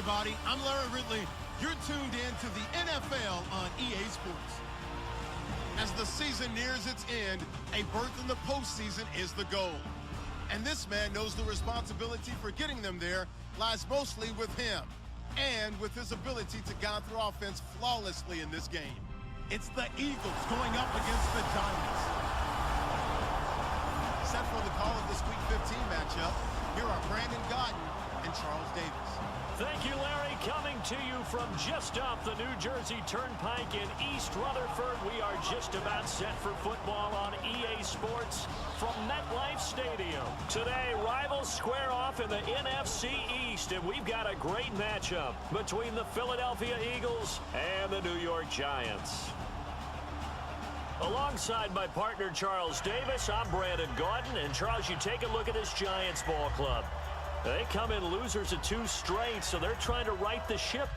everybody. I'm Larry Ridley. You're tuned in to the NFL on EA Sports. As the season nears its end, a berth in the postseason is the goal. And this man knows the responsibility for getting them there lies mostly with him and with his ability to guide through offense flawlessly in this game. It's the Eagles going up against the Giants. Set for the call of this Week 15 matchup, here are Brandon Gaudin and Charles Davis. Thank you, Larry. Coming to you from just off the New Jersey Turnpike in East Rutherford. We are just about set for football on EA Sports from MetLife Stadium. Today, rivals square off in the NFC East, and we've got a great matchup between the Philadelphia Eagles and the New York Giants. Alongside my partner, Charles Davis, I'm Brandon Gaudin. And, Charles, you take a look at this Giants ball club. They come in losers of 2 straight, so they're trying to right the ship.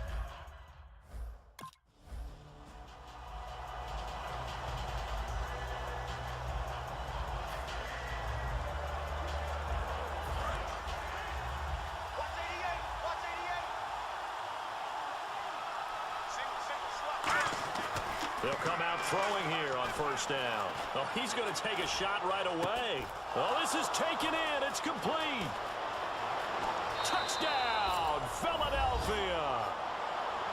They'll come out throwing here on first down. Oh, he's going to take a shot right away. Oh, this is taken in. It's complete. Touchdown, Philadelphia.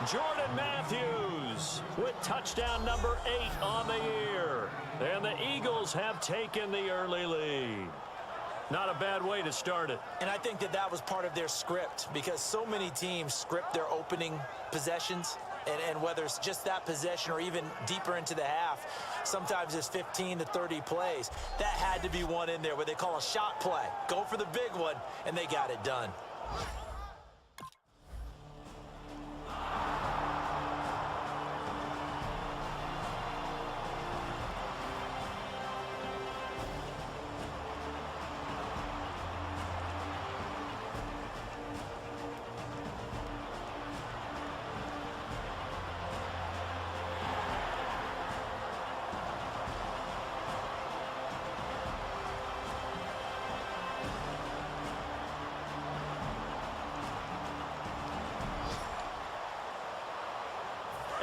Jordan Matthews with touchdown number 8 on the year. And the Eagles have taken the early lead. Not a bad way to start it. And I think that was part of their script, because so many teams script their opening possessions. And whether it's just that possession or even deeper into the half, sometimes it's 15 to 30 plays. That had to be one in there where they call a shot play. Go for the big one, and they got it done.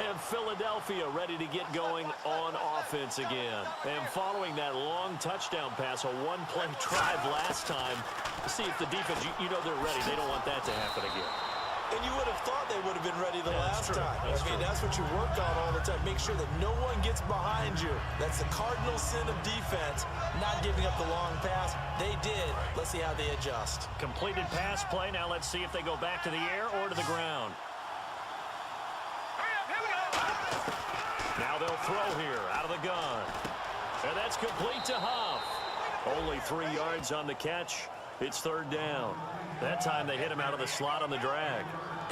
And Philadelphia ready to get going on offense again. And following that long touchdown pass, a one-play drive last time, see if the defense, you know they're ready. They don't want that to happen again. And you would have thought they would have been ready the last time. That's what you work on all the time. Make sure that no one gets behind you. That's the cardinal sin of defense, not giving up the long pass. They did. Let's see how they adjust. Completed pass play. Now let's see if they go back to the air or to the ground. Now they'll throw here out of the gun. And that's complete to Huff. Only 3 yards on the catch. It's third down. That time they hit him out of the slot on the drag.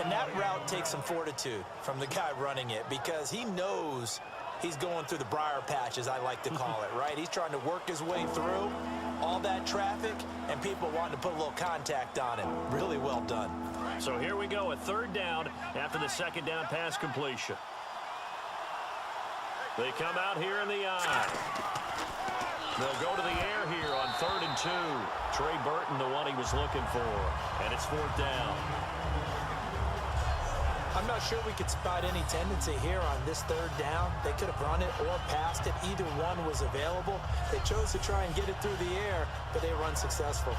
And that route takes some fortitude from the guy running it, because he knows he's going through the briar patch, as I like to call it, right? He's trying to work his way through all that traffic and people wanting to put a little contact on him. Really well done. So here we go, a third down after the second down pass completion. They come out here in the eye. They'll go to the air here on 3rd and 2. Trey Burton, the one he was looking for. And it's 4th down. I'm not sure we could spot any tendency here on this 3rd down. They could have run it or passed it. Either one was available. They chose to try and get it through the air, but they were unsuccessful.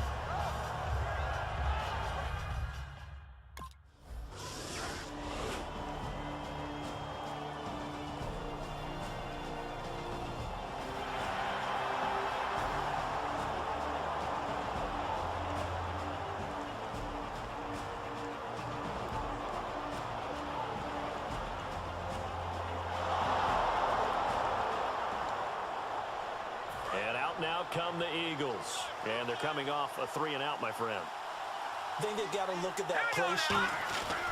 Now come the Eagles. And they're coming off a 3-and-out, my friend. I think they've got to look at that play sheet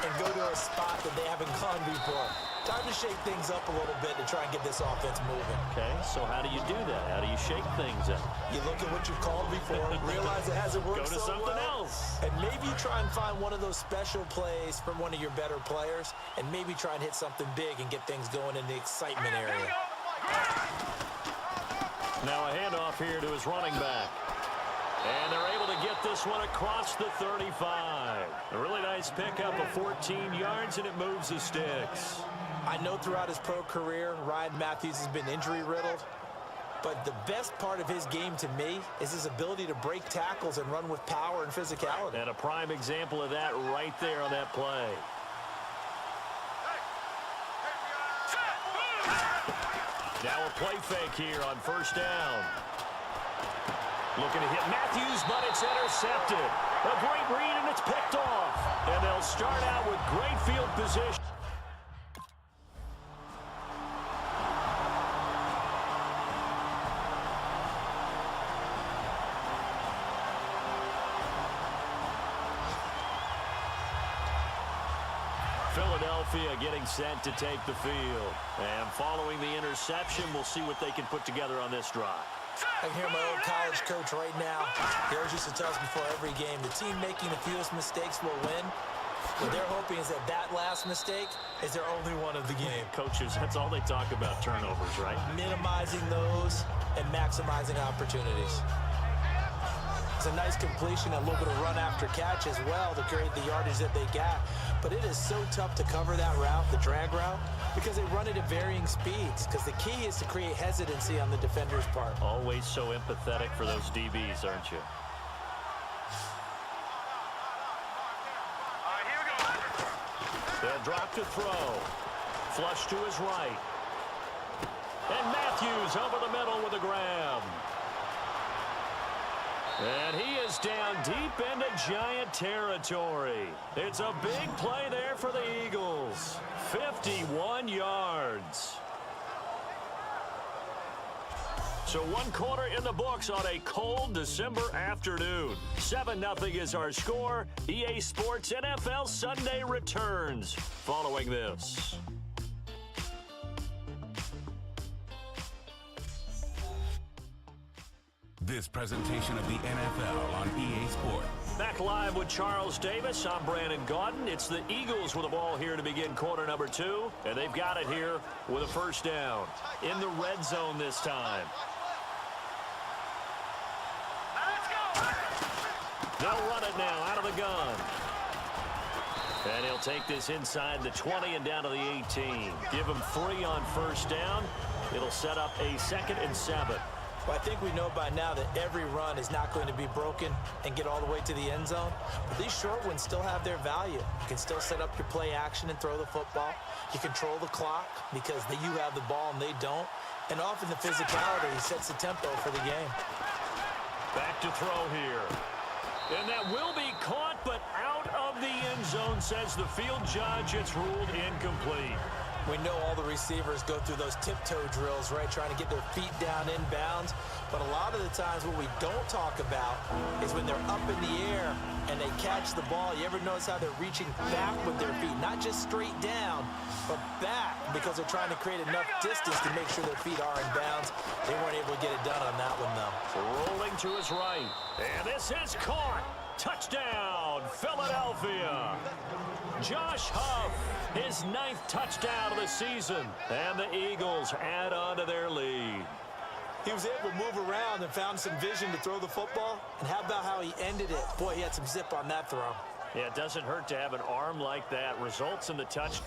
and go to a spot that they haven't gone before. Time to shake things up a little bit to try and get this offense moving. Okay, so how do you do that? How do you shake things up? You look at what you've called before, realize it hasn't worked so well. Go to something else. And maybe try and find one of those special plays from one of your better players, and maybe try and hit something big and get things going in the excitement area. Now a handoff here to his running back. And they're able to get this one across the 35. A really nice pickup of 14 yards, and it moves the sticks. I know throughout his pro career, Ryan Matthews has been injury-riddled. But the best part of his game to me is his ability to break tackles and run with power and physicality. And a prime example of that right there on that play. Now a play fake here on first down. Looking to hit Matthews, but it's intercepted. A great read, and it's picked off. And they'll start out with great field position. Philadelphia getting set to take the field. And following the interception, we'll see what they can put together on this drive. I can hear my old college coach right now. He always used to tell us before every game, the team making the fewest mistakes will win. What they're hoping is that that last mistake is their only one of the game. Coaches, that's all they talk about, turnovers, right? Minimizing those and maximizing opportunities. It's a nice completion, a little bit of run after catch as well to create the yardage that they got. But it is so tough to cover that route, the drag route, because they run it at varying speeds. Because the key is to create hesitancy on the defender's part. Always so empathetic for those DBs, aren't you? They'll drop to throw. Flush to his right. And Matthews over the middle with a grab. And he is down deep into Giant territory. It's a big play there for the Eagles. 51 yards. So one quarter in the books on a cold December afternoon. 7-0 is our score. EA Sports NFL Sunday returns following this. This presentation of the NFL on EA Sports. Back live with Charles Davis. I'm Brandon Gaudin. It's the Eagles with the ball here to begin quarter number 2. And they've got it here with a first down. In the red zone this time. They'll run it now out of the gun. And he'll take this inside the 20 and down to the 18. Give him 3 on first down. It'll set up a 2nd and 7. Well, I think we know by now that every run is not going to be broken and get all the way to the end zone. But these short ones still have their value. You can still set up your play action and throw the football. You control the clock because you have the ball and they don't. And often the physicality sets the tempo for the game. Back to throw here. And that will be caught, but out of the end zone, says the field judge. It's ruled incomplete. We know all the receivers go through those tiptoe drills, right, trying to get their feet down inbounds. But a lot of the times what we don't talk about is when they're up in the air and they catch the ball. You ever notice how they're reaching back with their feet? Not just straight down, but back, because they're trying to create enough distance to make sure their feet are in bounds. They weren't able to get it done on that one, though. Rolling to his right. And this is caught. Touchdown, Philadelphia. Josh Huff, his 9th touchdown of the season. And the Eagles add on to their lead. He was able to move around and found some vision to throw the football. And how about how he ended it? Boy, he had some zip on that throw. Yeah, it doesn't hurt to have an arm like that. Results in the touch.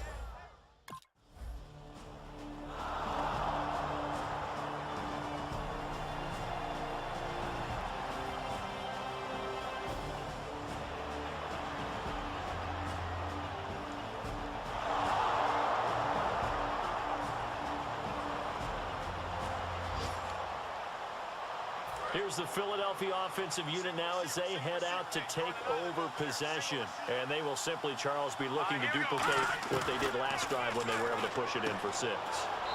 Here's the Philadelphia offensive unit now as they head out to take over possession. And they will simply, Charles, be looking to duplicate what they did last drive when they were able to push it in for 6.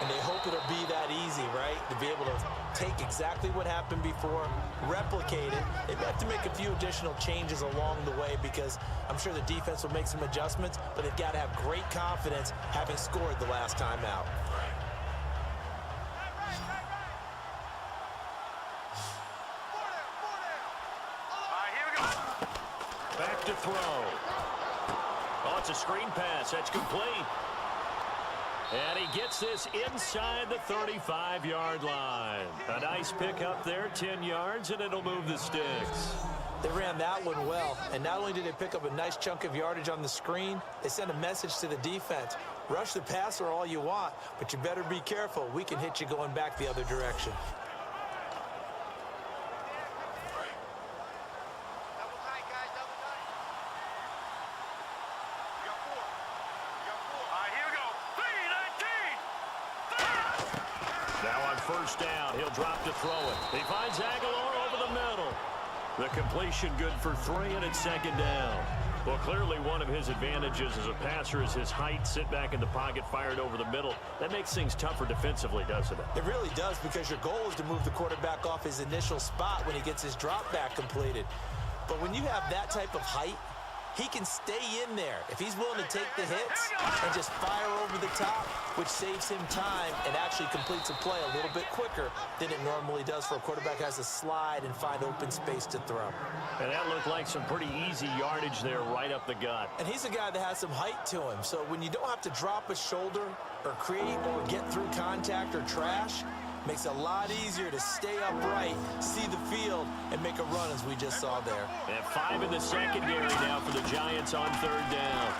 And they hope it'll be that easy, right? To be able to take exactly what happened before, replicate it. They have to make a few additional changes along the way because I'm sure the defense will make some adjustments, but they've got to have great confidence having scored the last time out. Back to throw. Oh, it's a screen pass. That's complete. And he gets this inside the 35-yard line. A nice pickup there, 10 yards, and it'll move the sticks. They ran that one well, and not only did they pick up a nice chunk of yardage on the screen, they sent a message to the defense. Rush the passer all you want, but you better be careful. We can hit you going back the other direction. Now on first down, he'll drop to throw it. He finds Aguilar over the middle. The completion good for 3, and it's second down. Well, clearly one of his advantages as a passer is his height. Sit back in the pocket, fired over the middle. That makes things tougher defensively, doesn't it? It really does, because your goal is to move the quarterback off his initial spot when he gets his drop back completed. But when you have that type of height, he can stay in there if he's willing to take the hits and just fire over the top, which saves him time and actually completes a play a little bit quicker than it normally does for a quarterback who has to slide and find open space to throw. And that looked like some pretty easy yardage there right up the gut. And he's a guy that has some height to him, so when you don't have to drop a shoulder or create or get through contact or trash, makes it a lot easier to stay upright, see the field, and make a run as we just saw there. And 5 in the secondary now for the Giants on third down.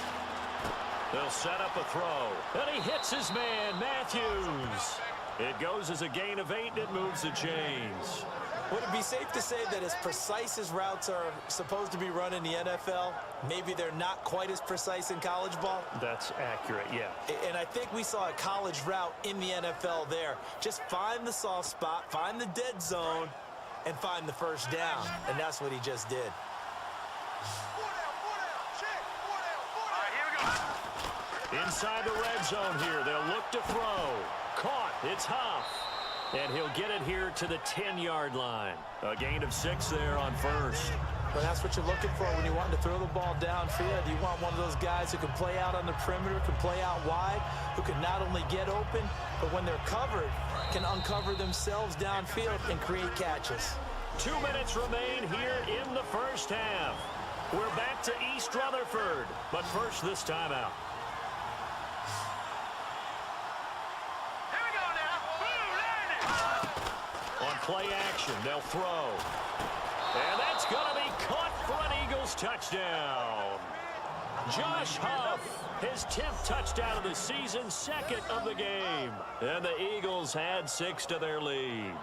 They'll set up a throw. And he hits his man, Matthews. It goes as a gain of 8, and it moves the chains. Would it be safe to say that as precise as routes are supposed to be run in the NFL, maybe they're not quite as precise in college ball? That's accurate, yeah. And I think we saw a college route in the NFL there. Just find the soft spot, find the dead zone, and find the first down. And that's what he just did. Inside the red zone here, they'll look to throw. Caught, it's Huff. And he'll get it here to the 10-yard line. A gain of 6 there on first. Well, that's what you're looking for when you want to throw the ball downfield. You want one of those guys who can play out on the perimeter, can play out wide, who can not only get open, but when they're covered, can uncover themselves downfield and create catches. 2 minutes remain here in the first half. We're back to East Rutherford, but first this timeout. On play action, they'll throw. And that's going to be caught for an Eagles touchdown. Josh Huff, his 10th touchdown of the season, 2nd of the game. And the Eagles had 6 to their lead.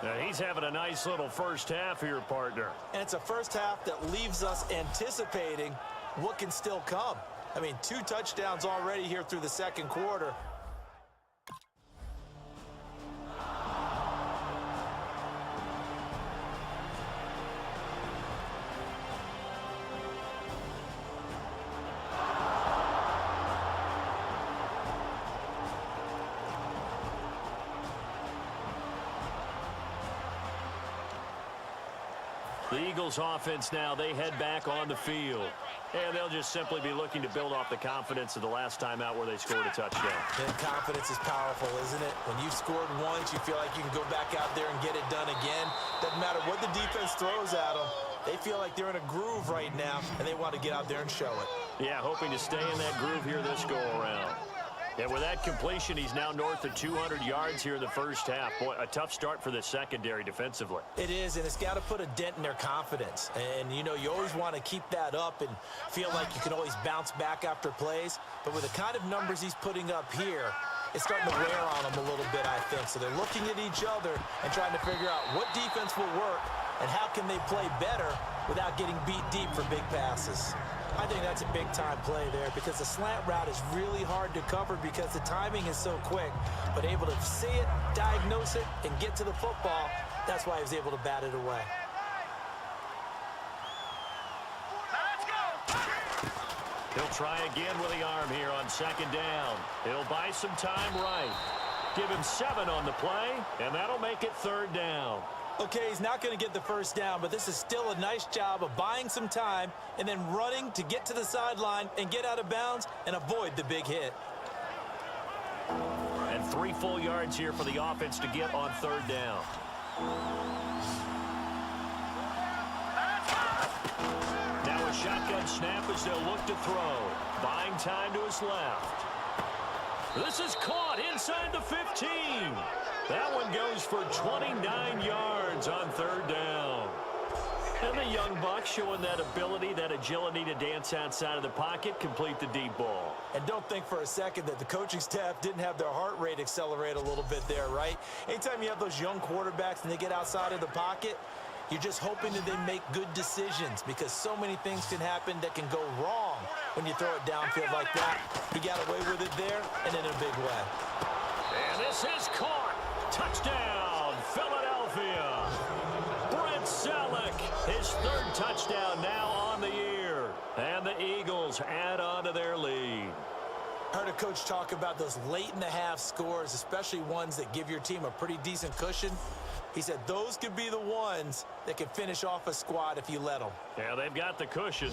Now he's having a nice little first half here, partner. And it's a first half that leaves us anticipating what can still come. I mean, 2 touchdowns already here through the second quarter. The Eagles offense now, they head back on the field. And they'll just simply be looking to build off the confidence of the last time out where they scored a touchdown. And confidence is powerful, isn't it? When you've scored once, you feel like you can go back out there and get it done again. Doesn't matter what the defense throws at them. They feel like they're in a groove right now, and they want to get out there and show it. Yeah, hoping to stay in that groove here this go-around. And with that completion, he's now north of 200 yards here in the first half. Boy, a tough start for the secondary defensively. It is, and it's got to put a dent in their confidence. And, you know, you always want to keep that up and feel like you can always bounce back after plays. But with the kind of numbers he's putting up here, it's starting to wear on them a little bit, I think. So they're looking at each other and trying to figure out what defense will work and how can they play better without getting beat deep for big passes. I think that's a big-time play there because the slant route is really hard to cover because the timing is so quick. But able to see it, diagnose it, and get to the football, that's why he was able to bat it away. He'll try again with the arm here on second down. He'll buy some time right. Give him 7 on the play, and that'll make it third down. Okay, he's not going to get the first down, but this is still a nice job of buying some time and then running to get to the sideline and get out of bounds and avoid the big hit. And 3 full yards here for the offense to get on third down. Now a shotgun snap as they'll look to throw. Buying time to his left. This is caught inside the 15. That one goes for 29 yards on third down. And the young buck showing that ability, that agility to dance outside of the pocket, complete the deep ball. And don't think for a second that the coaching staff didn't have their heart rate accelerate a little bit there, right? Anytime you have those young quarterbacks and they get outside of the pocket, you're just hoping that they make good decisions because so many things can happen that can go wrong when you throw it downfield like that. He got away with it there and in a big way. And this is caught. Touchdown, Philadelphia. Brent Selleck, his third touchdown now on the year. And the Eagles add on to their lead. Heard a coach talk about those late in the half scores, especially ones that give your team a pretty decent cushion. He said those could be the ones that can finish off a squad if you let them. Yeah, they've got the cushion.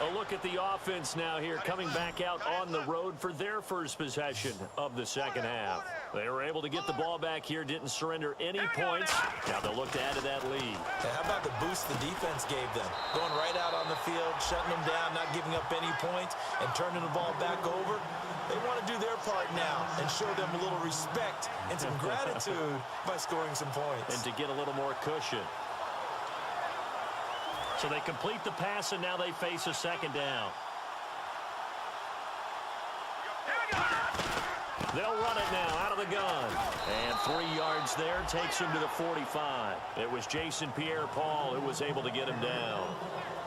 A look at the offense now here, coming back out on the road for their first possession of the second half. They were able to get the ball back here, didn't surrender any points. Now they'll look to add to that lead. Yeah, how about the boost the defense gave them? Going right out on the field, shutting them down, not giving up any points, and turning the ball back over. They want to do their part now and show them a little respect and some gratitude by scoring some points. And to get a little more cushion. So they complete the pass, and now they face a second down. They'll run it now out of the gun. And 3 yards there takes him to the 45. It was Jason Pierre-Paul who was able to get him down.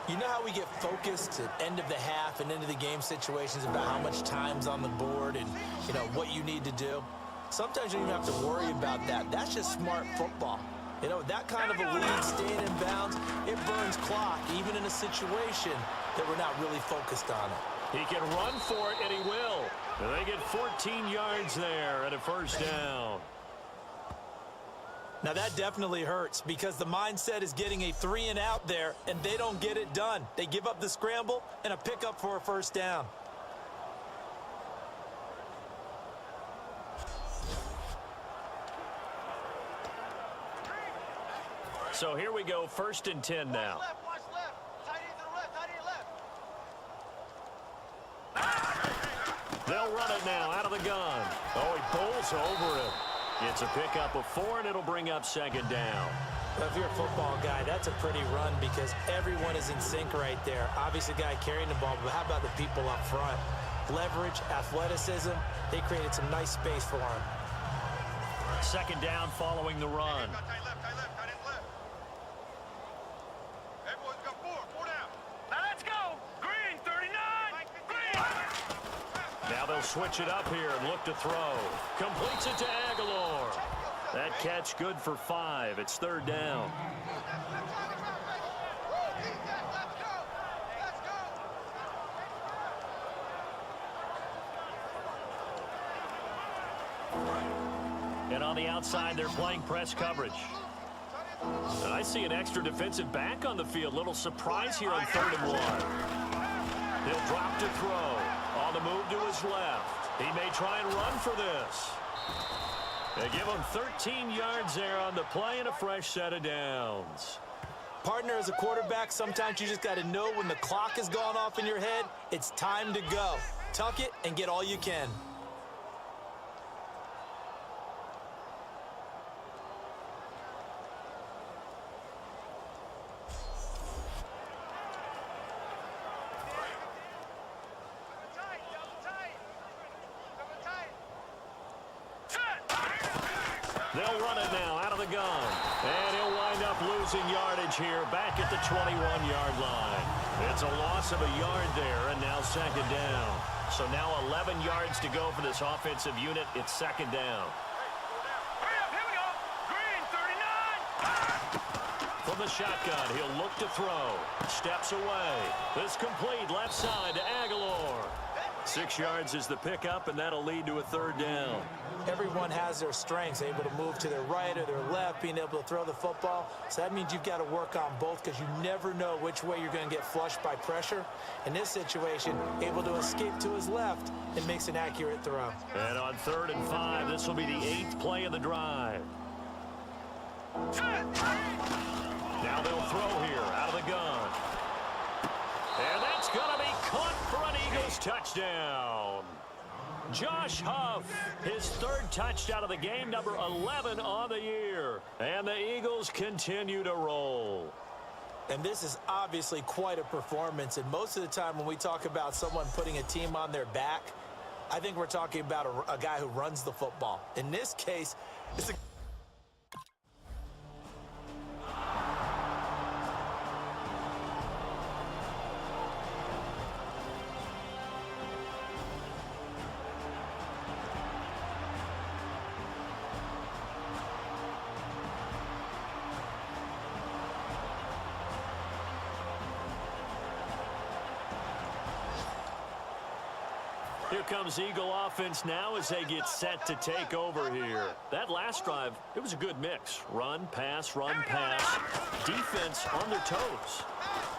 You know how we get focused at end of the half and into the game situations about how much time's on the board and, you know, what you need to do? Sometimes you don't even have to worry about that. That's just smart football. You know, that kind of a lead, staying in bounds, it burns clock, even in a situation that we're not really focused on it. He can run for it, and he will. And they get 14 yards there at a first down. Now, that definitely hurts because the mindset is getting a 3-and-out there, and they don't get it done. They give up the scramble and a pickup for a first down. So here we go, 1st and 10 now. They'll run it now out of the gun. Oh, he pulls over him. It's a pickup of 4, and it'll bring up second down. Well, if you're a football guy, that's a pretty run because everyone is in sync right there. Obviously, the guy carrying the ball, but how about the people up front? Leverage, athleticism, they created some nice space for him. Second down following the run. Now they'll switch it up here and look to throw. Completes it to Aguilar. That catch good for 5. It's 3rd down. And on the outside, they're playing press coverage. And I see an extra defensive back on the field. Little surprise here on 3rd and 1. He'll drop to throw. On the move to his left. He may try and run for this. They give him 13 yards there on the play and a fresh set of downs. Partner, as a quarterback, sometimes you just got to know when the clock has gone off in your head, it's time to go. Tuck it and get all you can. They'll run it now out of the gun. And he'll wind up losing yardage here back at the 21-yard line. It's a loss of a yard there, and now second down. So now 11 yards to go for this offensive unit. It's second down. Here we go. Green, 39. From the shotgun, he'll look to throw. Steps away. This complete left side to Aguilar. 6 yards is the pickup, and that'll lead to a 3rd down. Everyone has their strengths, able to move to their right or their left, being able to throw the football. So that means you've got to work on both because you never know which way you're going to get flushed by pressure. In this situation, able to escape to his left and makes an accurate throw. And on 3rd and 5, this will be the 8th play of the drive. Now they'll throw here out of the gun. And that's going to be caught for an Eagles touchdown. Josh Huff, his 3rd touchdown of the game, number 11 on the year. And the Eagles continue to roll. And this is obviously quite a performance. And most of the time when we talk about someone putting a team on their back, I think we're talking about a guy who runs the football. In this case, it's a Here comes Eagle offense now as they get set to take over here. That last drive, it was a good mix. Run, pass, defense on their toes.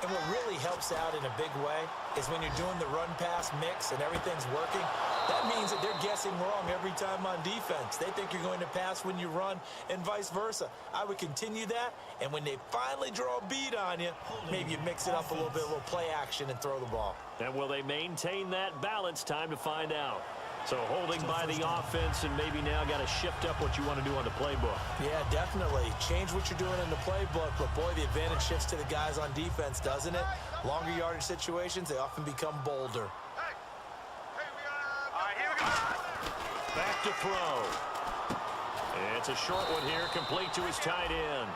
And what really helps out in a big way is when you're doing the run-pass mix and everything's working, that means that they're guessing wrong every time on defense. They think you're going to pass when you run and vice versa. I would continue that, and when they finally draw a beat on you, maybe you mix it up a little bit, a little play action, and throw the ball. And will they maintain that balance? Time to find out. So holding by the offense, and maybe now got to shift up what you want to do on the playbook. Yeah, definitely. Change what you're doing in the playbook, but boy, the advantage shifts to the guys on defense, doesn't it? Longer yardage situations, they often become bolder. All right, here we go. Back to throw. And it's a short one here, complete to his tight end.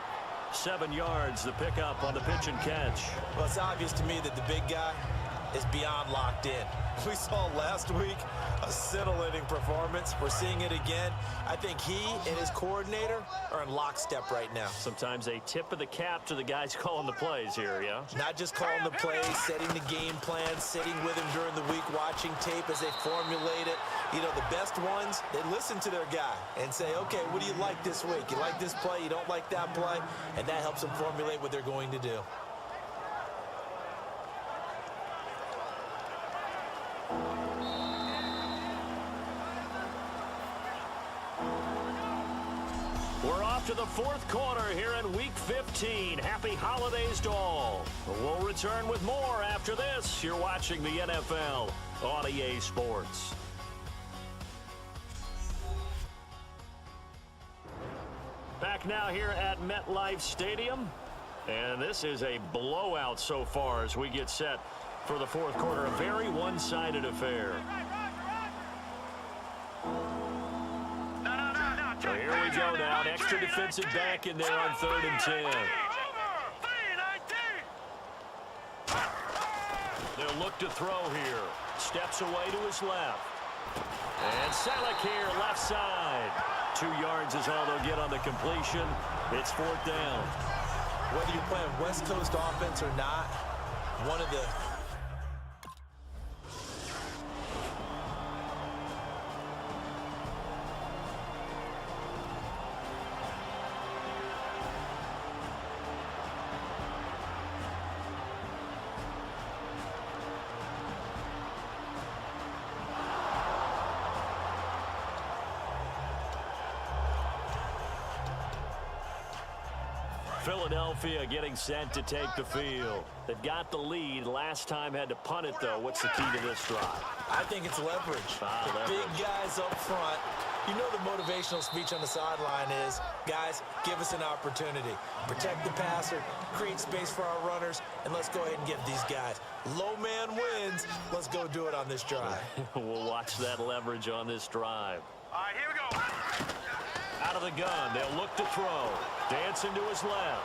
7 yards, the pickup on the pitch and catch. Well, it's obvious to me that the big guy is beyond locked in. We saw last week a scintillating performance. We're seeing it again. I think he and his coordinator are in lockstep right now. Sometimes a tip of the cap to the guys calling the plays here, yeah? Not just calling the plays, setting the game plan, sitting with him during the week, watching tape as they formulate it. You know, the best ones, they listen to their guy and say, okay, what do you like this week? You like this play? You don't like that play? And that helps them formulate what they're going to do. We're off to the 4th quarter here in Week 15. Happy holidays to all. We'll return with more after this. You're watching the NFL on EA Sports. Back now here at MetLife Stadium. And this is a blowout so far as we get set for the 4th quarter. A very one-sided affair. So here we go now. An extra defensive back in there on 3rd and 10. They'll look to throw here. Steps away to his left. And Selleck here, left side. 2 yards is all they'll get on the completion. It's 4th down. Whether you're playing West Coast offense or not, one of the Philadelphia getting set to take the field. They've got the lead. Last time had to punt it, though. What's the key to this drive? I think it's leverage. The big guys up front. You know the motivational speech on the sideline is, guys, give us an opportunity. Protect the passer, create space for our runners, and let's go ahead and give these guys. Low man wins. Let's go do it on this drive. We'll watch that leverage on this drive. All right, here we go. Out of the gun, they'll look to throw. Dancing to his left.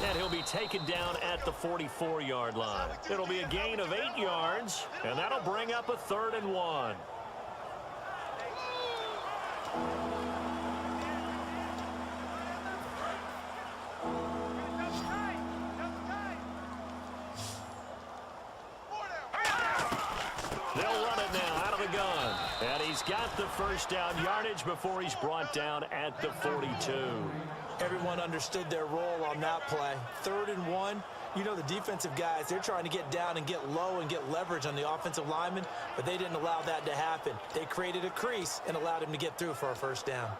And he'll be taken down at the 44-yard line. It'll be a gain of 8 yards, and that'll bring up a 3rd and 1. got the first down yardage before he's brought down at the 42. Everyone understood their role on that play. 3rd and 1. You know, the defensive guys, they're trying to get down and get low and get leverage on the offensive lineman, but they didn't allow that to happen. They created a crease and allowed him to get through for a first down.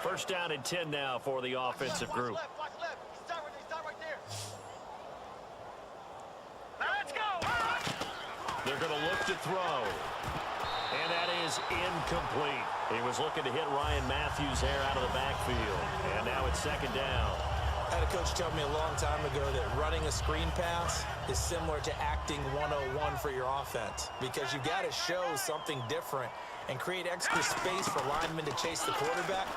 First down and 10 now for the offensive group. Watch left. Start right there. Now let's go. They're going to look to throw. And that is incomplete. He was looking to hit Ryan Matthews there out of the backfield. And now it's 2nd down. I had a coach tell me a long time ago that running a screen pass is similar to acting 101 for your offense, because you got to show something different and create extra space for linemen to chase the quarterback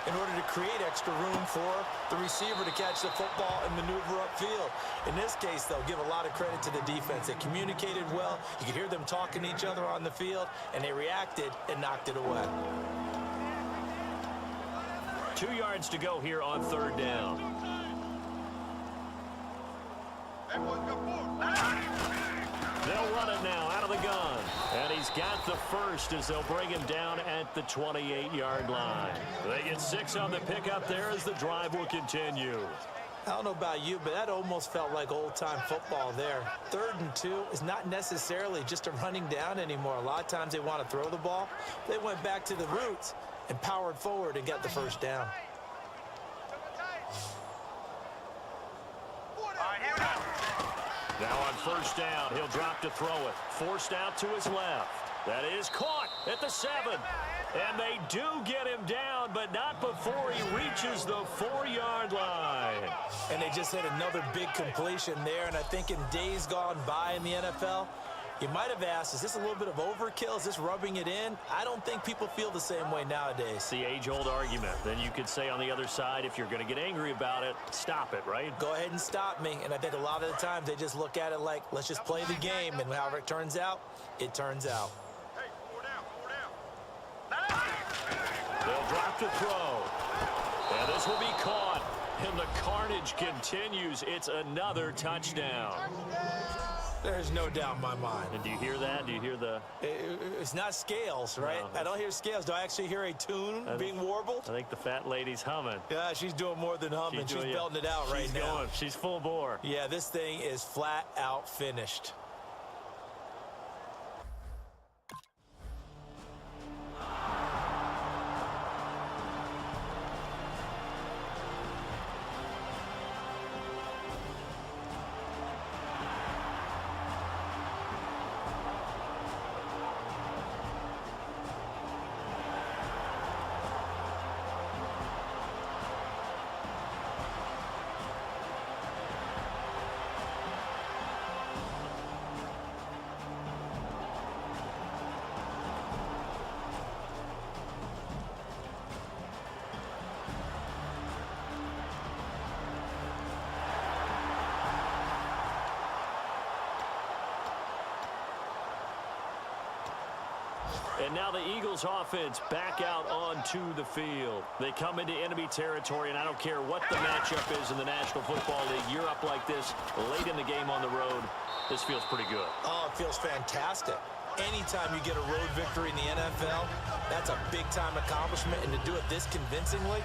in order to create extra room for the receiver to catch the football and maneuver upfield. In this case, they'll give a lot of credit to the defense. They communicated well. You could hear them talking to each other on the field, and they reacted and knocked it away. 2 yards to go here on 3rd down. They'll run it now out of the gun. And he's got the first as they'll bring him down at the 28-yard line. They get 6 on the pickup there as the drive will continue. I don't know about you, but that almost felt like old-time football there. 3rd and 2 is not necessarily just a running down anymore. A lot of times they want to throw the ball. They went back to the roots and powered forward and got the first down. Now on 1st down, he'll drop to throw it. Forced out to his left. That is caught at the 7. And they do get him down, but not before he reaches the 4-yard line. And they just hit another big completion there. And I think in days gone by in the NFL, you might have asked, is this a little bit of overkill? Is this rubbing it in? I don't think people feel the same way nowadays. It's the age-old argument. Then you could say on the other side, if you're going to get angry about it, stop it, right? Go ahead and stop me. And I think a lot of the times they just look at it like, let's just play the game. And however it turns out, it turns out. Hey, 4 down. They'll drop to throw. And this will be caught. And the carnage continues. It's another touchdown. There's no doubt in my mind. And do you hear that? Do you hear the... It's not scales, right? No. I don't hear scales. Do I actually hear a tune being warbled? I think the fat lady's humming. Yeah, she's doing more than humming. She's belting it out right now. She's full bore. Yeah, this thing is flat out finished. And now the Eagles offense back out onto the field. They come into enemy territory, and I don't care what the matchup is in the National Football League. You're up like this late in the game on the road. This feels pretty good. Oh, it feels fantastic. Anytime you get a road victory in the NFL, that's a big-time accomplishment. And to do it this convincingly,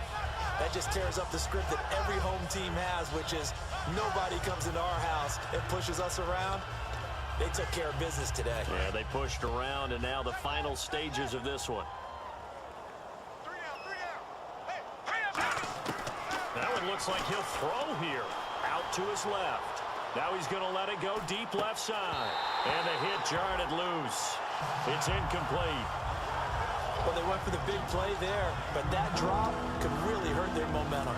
that just tears up the script that every home team has, which is nobody comes into our house and pushes us around. They took care of business today. Yeah, they pushed around, and now the final stages of this one. 3 down. Hey, hurry up. That one looks like he'll throw here. Out to his left. Now he's going to let it go deep left side. And the hit jarred it loose. It's incomplete. Well, they went for the big play there, but that drop could really hurt their momentum.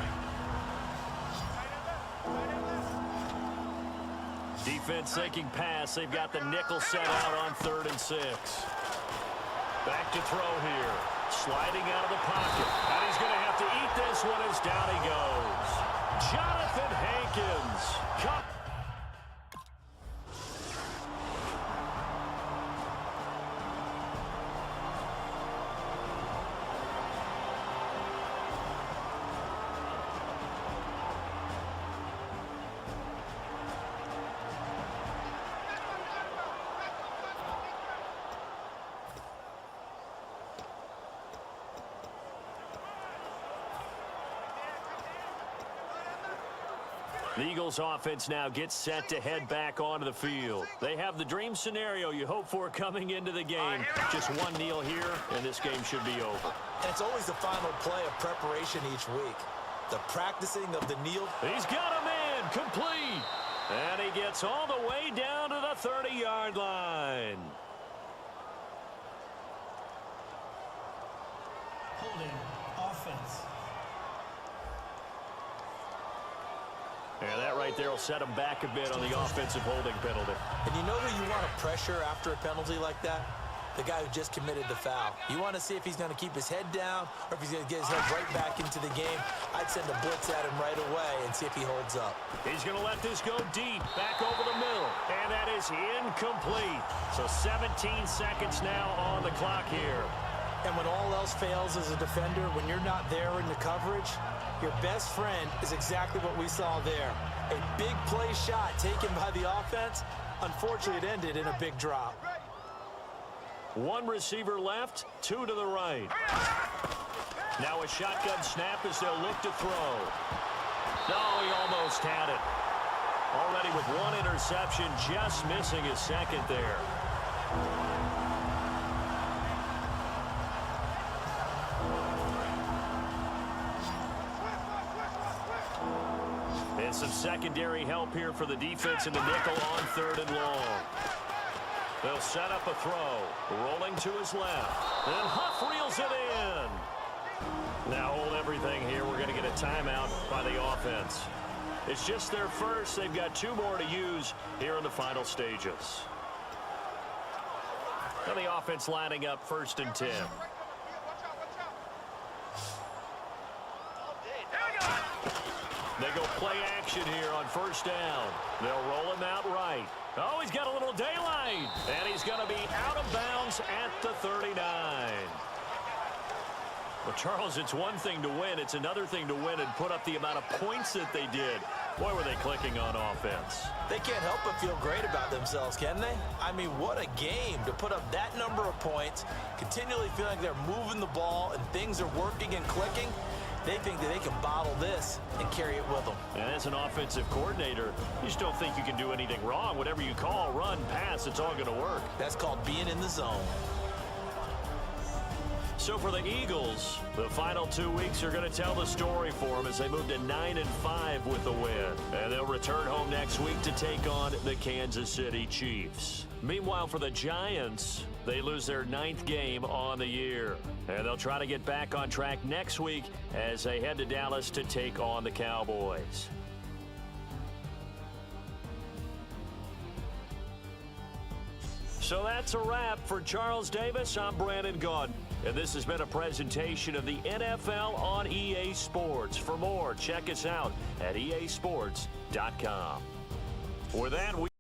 Defense taking pass. They've got the nickel set out on 3rd and 6. Back to throw here. Sliding out of the pocket. And he's going to have to eat this one as down he goes. Jonathan Hankins. The Eagles offense now gets set to head back onto the field. They have the dream scenario you hope for coming into the game. Just one kneel here, and this game should be over. And it's always the final play of preparation each week. The practicing of the kneel. He's got a man complete. And he gets all the way down to the 30-yard line. Holding offense. And that right there will set him back a bit on the offensive holding penalty. And you know who you want to pressure after a penalty like that? The guy who just committed the foul. You want to see if he's going to keep his head down or if he's going to get his head right back into the game. I'd send a blitz at him right away and see if he holds up. He's going to let this go deep, back over the middle. And that is incomplete. So 17 seconds now on the clock here. And when all else fails as a defender, when you're not there in the coverage, your best friend is exactly what we saw there. A big play shot taken by the offense. Unfortunately, it ended in a big drop. One receiver left, two to the right. Now a shotgun snap as they'll look to throw. No, he almost had it. Already with one interception, just missing his second there. And some secondary help here for the defense in the nickel on 3rd and long. They'll set up a throw. Rolling to his left. And Huff reels it in. Now hold everything here. We're going to get a timeout by the offense. It's just their first. They've got 2 more to use here in the final stages. Now the offense lining up 1st and 10. They go play action here on 1st down. They'll roll him out right. Oh, he's got a little daylight. And he's going to be out of bounds at the 39. Well, Charles, it's one thing to win. It's another thing to win and put up the amount of points that they did. Boy, were they clicking on offense. They can't help but feel great about themselves, can they? I mean, what a game to put up that number of points, continually feeling like they're moving the ball and things are working and clicking. They think that they can bottle this and carry it with them. And as an offensive coordinator, you just don't think you can do anything wrong. Whatever you call, run, pass, it's all going to work. That's called being in the zone. So for the Eagles, the final 2 weeks are going to tell the story for them as they move to 9-5 with the win. And they'll return home next week to take on the Kansas City Chiefs. Meanwhile, for the Giants, they lose their 9th game on the year. And they'll try to get back on track next week as they head to Dallas to take on the Cowboys. So that's a wrap for Charles Davis. I'm Brandon Gaudin. And this has been a presentation of the NFL on EA Sports. For more, check us out at easports.com. With that,